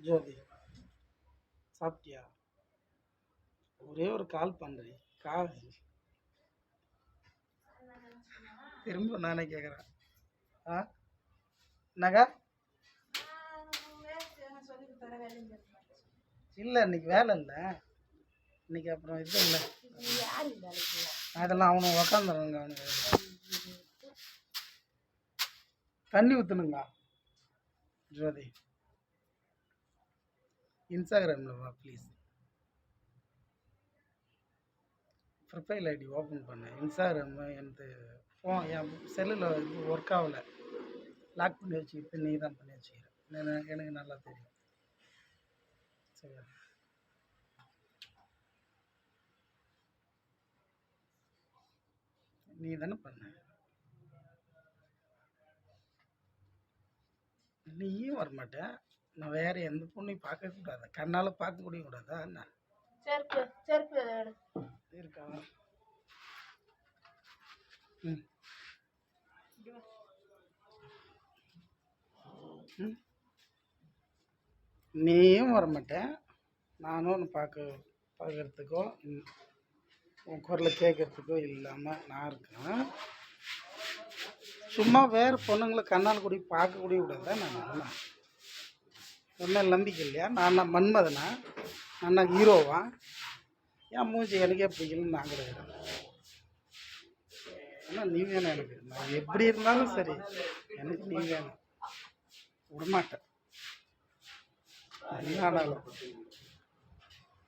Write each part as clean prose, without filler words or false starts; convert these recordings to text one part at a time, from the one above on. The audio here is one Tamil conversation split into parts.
ஜோதி சாப்பிட்டியா? ஒரே ஒரு கால் பண்ணுறேன். கால் திரும்ப நானே கேட்குறேன். ஆ என்னக்கா? இல்லை இன்னைக்கு வேலை இல்லை. இன்னைக்கு அப்புறம் இது இல்லை. அதெல்லாம் அவனுக்கு உக்காந்துருங்க. அவனுக்கு தண்ணி ஊற்றணுங்க. ஜோதி இன்ஸ்டாகிராமில் வா ப்ளீஸ். ப்ரொஃபைல் ஐடி ஓப்பன் பண்ணேன். இன்ஸ்டாகிராம் எனக்கு ஃபோன் என் செல்லில் இது ஒர்க் ஆகலை. லாக் பண்ணி வச்சுக்கிட்டு நீ தான் பண்ணி வச்சுக்கிறேன். எனக்கு நல்லா தெரியும். சரி நீ தானே பண்ண. நீயும் வரமாட்டேன். நான் வேற எந்த பொண்ணையும் பார்க்க கூடாது. கண்ணால் பார்க்க முடிய கூடாதா என்ன? இருக்கா? ம் ம் நீயும் வரமாட்டேன். நானும் ஒன்று பார்க்கறதுக்கோ உன் குரலை கேட்கறதுக்கோ இல்லாமல் நான் இருக்கேன். சும்மா வேறு பொண்ணுங்களை கண்ணால் கூடி பார்க்க கூடிய கூடாதா நான்? என்ன நம்பிக்கை இல்லையா? நான் மன்மதனா? நான் ஹீரோவா? என் மூஞ்சி எனக்கே பிடிக்கலன்னு நான் கிடையாது. ஆனால் நீ வேணும் எனக்கு. நான் எப்படி இருந்தாலும் சரி, எனக்கு நீ வேணும். விடமாட்டேன். என்ன ஆனாலும்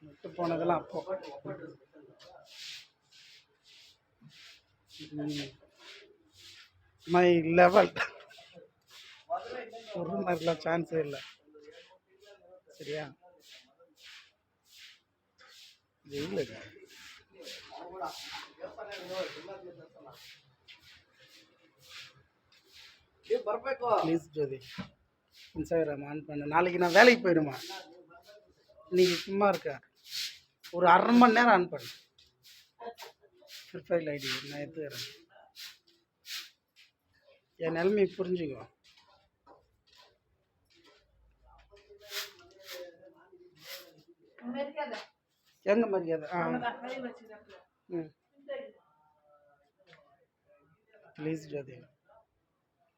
விட்டு போனதெல்லாம் அப்போ மை லெவல் ஒரு மாதிரிலாம் சான்ஸே இல்லை. சரியா? இல்லைங்க ப்ளீஸ் ஜோதி இன்ஸ்டாகிராம் ஆன் பண்ண. நாளைக்கு நான் வேலைக்கு போயிடுமா? இன்னைக்கு சும்மா இருக்க. ஒரு 1/2 மணி நேரம் ஆன் பண்ணு. ப்ரொஃபைல் ஐடி நான் எடுத்துக்கிறேன். என் நிலைமையை புரிஞ்சுக்கோ. எங்க மரியாதை? ம் ப்ளீஸ் ஜோதி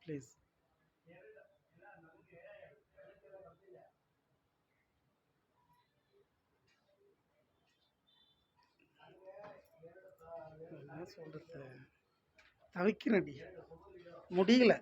ப்ளீஸ். என்ன சொல்கிறது? தவிக்கிறடி முடியல.